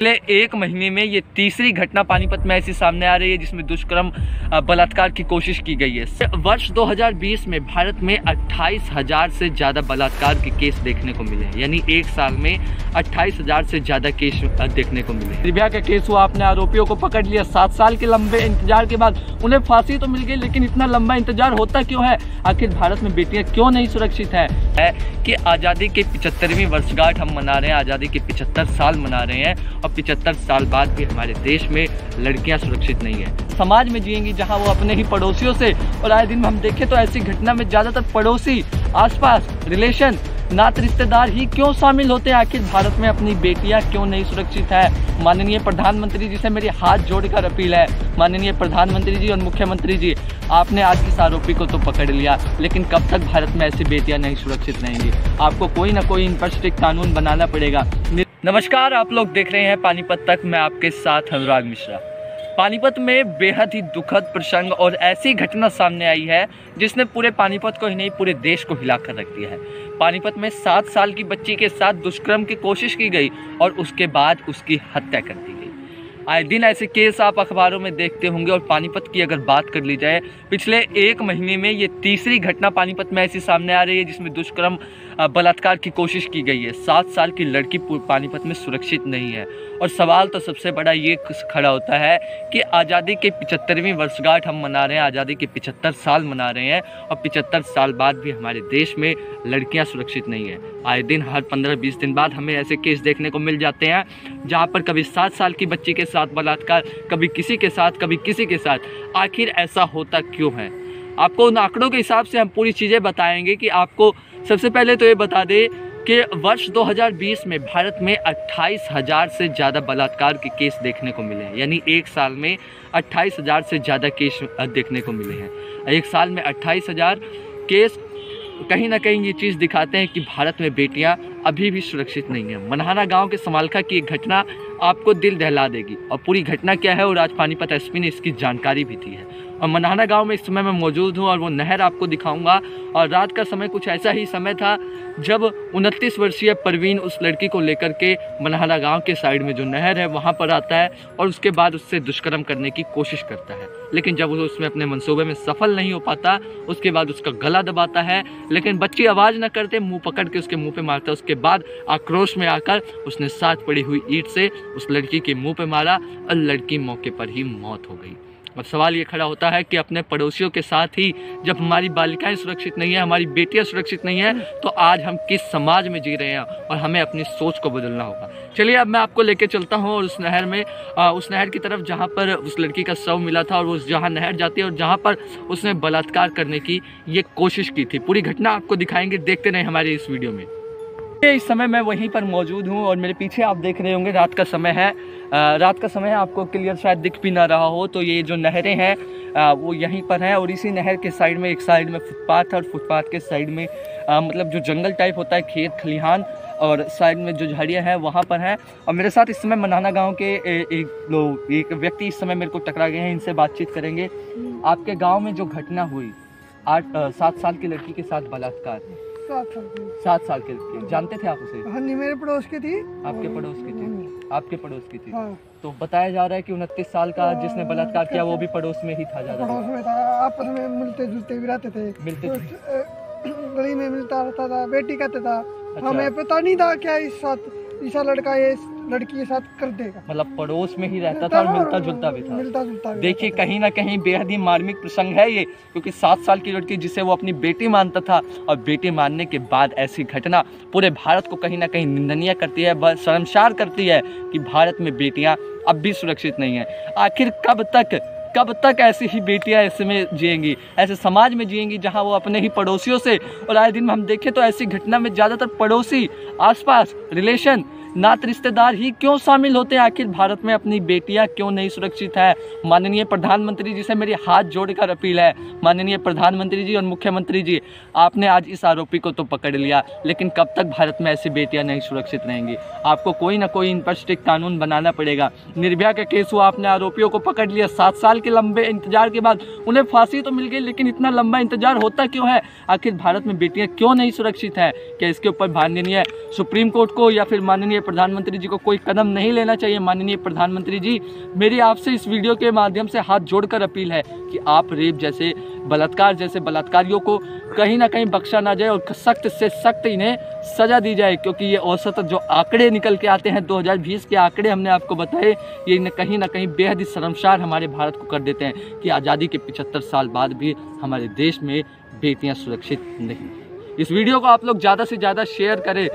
पिछले एक महीने में ये तीसरी घटना पानीपत में ऐसी सामने आ रही है जिसमें दुष्कर्म बलात्कार की कोशिश की गई है। वर्ष 2020 में भारत में 28,000 से ज़्यादा बलात्कार के केस देखने को मिले हैं, यानी एक साल में 28,000 से ज़्यादा केस देखने को मिले। निर्भया का केस हुआ, आपने आरोपियों को पकड़ लिया, 7 साल के लंबे इंतजार के बाद उन्हें फांसी तो मिल गई, लेकिन इतना लंबा इंतजार होता क्यों है? आखिर भारत में बेटियां क्यों नहीं सुरक्षित है कि आज़ादी के 75वीं वर्षगांठ हम मना रहे हैं, आज़ादी के 75 साल मना रहे हैं और 75 साल बाद भी हमारे देश में लड़कियां सुरक्षित नहीं है। समाज में जिएंगी जहां वो अपने ही पड़ोसियों से, और आए दिन हम देखें तो ऐसी घटना में ज़्यादातर पड़ोसी, आसपास, रिलेशन, नात रिश्तेदार ही क्यों शामिल होते हैं? आखिर भारत में अपनी बेटियां क्यों नहीं सुरक्षित है? माननीय प्रधानमंत्री जी से मेरी हाथ जोड़कर अपील है, माननीय प्रधानमंत्री जी और मुख्यमंत्री जी, आपने आज इस आरोपी को तो पकड़ लिया, लेकिन कब तक भारत में ऐसी बेटियां नहीं सुरक्षित रहेंगी? आपको कोई ना कोई इन पर स्ट्रिक्ट कानून बनाना पड़ेगा। नमस्कार, आप लोग देख रहे हैं पानीपत तक, मैं आपके साथ अनुराग मिश्रा। पानीपत में बेहद ही दुखद प्रसंग और ऐसी घटना सामने आई है जिसने पूरे पानीपत को ही नहीं पूरे देश को हिलाकर रख दिया है। पानीपत में 7 साल की बच्ची के साथ दुष्कर्म की कोशिश की गई और उसके बाद उसकी हत्या कर दी गई। आए दिन ऐसे केस आप अखबारों में देखते होंगे। और पानीपत की अगर बात कर ली जाए, पिछले एक महीने में ये तीसरी घटना पानीपत में ऐसी सामने आ रही है जिसमें दुष्कर्म बलात्कार की कोशिश की गई है। 7 साल की लड़की पानीपत में सुरक्षित नहीं है। और सवाल तो सबसे बड़ा ये खड़ा होता है कि आज़ादी के 75वीं वर्षगांठ हम मना रहे हैं, आज़ादी के 75 साल मना रहे हैं और 75 साल बाद भी हमारे देश में लड़कियां सुरक्षित नहीं है। आए दिन हर 15-20 दिन बाद हमें ऐसे केस देखने को मिल जाते हैं जहां पर कभी 7 साल की बच्ची के साथ बलात्कार, कभी किसी के साथ, कभी किसी के साथ। आखिर ऐसा होता क्यों है? आपको उन आंकड़ों के हिसाब से हम पूरी चीज़ें बताएंगे कि आपको सबसे पहले तो ये बता दें कि वर्ष 2020 में भारत में 28,000 से ज़्यादा बलात्कार के केस देखने को मिले हैं, यानी एक साल में 28,000 से ज़्यादा केस देखने को मिले हैं। एक साल में 28,000 केस कहीं ना कहीं ये चीज़ दिखाते हैं कि भारत में बेटियां अभी भी सुरक्षित नहीं है। मनहाना गांव के समालखा की एक घटना आपको दिल दहला देगी, और पूरी घटना क्या है और आज पानीपत एसपी ने इसकी जानकारी भी दी है। और मनहाना गांव में इस समय मैं मौजूद हूं और वो नहर आपको दिखाऊंगा। और रात का समय कुछ ऐसा ही समय था जब 29 वर्षीय परवीन उस लड़की को लेकर के मनहाना गांव के साइड में जो नहर है वहां पर आता है और उसके बाद उससे दुष्कर्म करने की कोशिश करता है। लेकिन जब वो उसमें अपने मंसूबे में सफल नहीं हो पाता, उसके बाद उसका गला दबाता है, लेकिन बच्ची आवाज़ न करते, मुंह पकड़ के उसके मुंह पे मारता है। उसके बाद आक्रोश में आकर उसने साथ पड़ी हुई ईंट से उस लड़की के मुंह पे मारा और लड़की मौके पर ही मौत हो गई। और सवाल ये खड़ा होता है कि अपने पड़ोसियों के साथ ही जब हमारी बालिकाएं सुरक्षित नहीं है, हमारी बेटियां सुरक्षित नहीं है, तो आज हम किस समाज में जी रहे हैं? और हमें अपनी सोच को बदलना होगा। चलिए अब मैं आपको लेके चलता हूँ और उस नहर की तरफ जहाँ पर उस लड़की का शव मिला था, और उस जहाँ नहर जाती है और जहाँ पर उसने बलात्कार करने की ये कोशिश की थी। पूरी घटना आपको दिखाएंगे, देखते रहें हमारे इस वीडियो में। इस समय मैं वहीं पर मौजूद हूँ और मेरे पीछे आप देख रहे होंगे रात का समय है। रात का समय है, आपको क्लियर शायद दिख भी ना रहा हो, तो ये जो नहरें हैं वो यहीं पर हैं। और इसी नहर के साइड में, एक साइड में फुटपाथ है और फुटपाथ के साइड में मतलब जो जंगल टाइप होता है, खेत खलिहान, और साइड में जो झाड़ियाँ हैं वहाँ पर हैं। और मेरे साथ इस समय मनहाना गाँव के एक व्यक्ति इस समय मेरे को टकरा गए हैं, इनसे बातचीत करेंगे। आपके गाँव में जो घटना हुई 7 साल की लड़की के साथ बलात्कार, 7 साल के लड़की, जानते थे आप उसे? हाँ, नहीं, मेरे पड़ोस की थी। आपके पड़ोस की थी? आपके पड़ोस की थी। हाँ। तो बताया जा रहा है कि 29 साल का जिसने बलात्कार किया वो भी पड़ोस में ही था। पड़ोस में था, आपस में मिलते जुलते भी रहते थे, मिलते गली में मिलता रहता था। बेटी कहते था। अच्छा। हमें पता नहीं था क्या ऐसा लड़का ये लड़की के साथ कर देगा। मतलब पड़ोस में ही रहता था और मिलता जुलता भी था। देखिए कहीं ना कहीं बेहद ही मार्मिक प्रसंग है ये, क्योंकि 7 साल की लड़की जिसे वो अपनी बेटी मानता था, और बेटी मानने के बाद ऐसी घटना पूरे भारत को कहीं ना कहीं निंदनीय करती है, शर्मसार करती है कि भारत में बेटियां अब भी सुरक्षित नहीं है। आखिर कब तक ऐसी ही बेटियां ऐसे में जिएंगी, ऐसे समाज में जिएंगी जहां वो अपने ही पड़ोसियों से, और आए दिन हम देखें तो ऐसी घटना में ज़्यादातर पड़ोसी, आसपास, रिलेशन, नात रिश्तेदार ही क्यों शामिल होते हैं? आखिर भारत में अपनी बेटियां क्यों नहीं सुरक्षित है? माननीय प्रधानमंत्री जी से मेरी हाथ जोड़कर अपील है, माननीय प्रधानमंत्री जी और मुख्यमंत्री जी, आपने आज इस आरोपी को तो पकड़ लिया, लेकिन कब तक भारत में ऐसी बेटियां नहीं सुरक्षित रहेंगी? आपको कोई ना कोई इन पर स्ट्रिक्ट कानून बनाना पड़ेगा। निर्भया का केस हुआ, आपने आरोपियों को पकड़ लिया, 7 साल के लंबे इंतजार के बाद उन्हें फांसी तो मिल गई, लेकिन इतना लंबा इंतजार होता क्यों है? आखिर भारत में बेटियां क्यों नहीं सुरक्षित है? क्या इसके ऊपर माननीय सुप्रीम कोर्ट को या फिर माननीय प्रधानमंत्री जी को कोई कदम नहीं लेना चाहिए? माननीय प्रधानमंत्री जी, मेरी आपसे इस वीडियो के माध्यम से हाथ जोड़कर अपील है कि आप रेप जैसे बलात्कार जैसे बलात्कारियों को कहीं ना कहीं बख्शा ना जाए और सख्त से सख्त इन्हें सजा दी जाए, क्योंकि ये औसत जो आंकड़े निकल के आते हैं 2020 के आंकड़े हमने आपको बताए, ये कहीं ना कहीं बेहद ही शर्मसार हमारे भारत को कर देते हैं कि आज़ादी के 75 साल बाद भी हमारे देश में बेटियां सुरक्षित नहीं। इस वीडियो को आप लोग ज़्यादा से ज़्यादा शेयर करें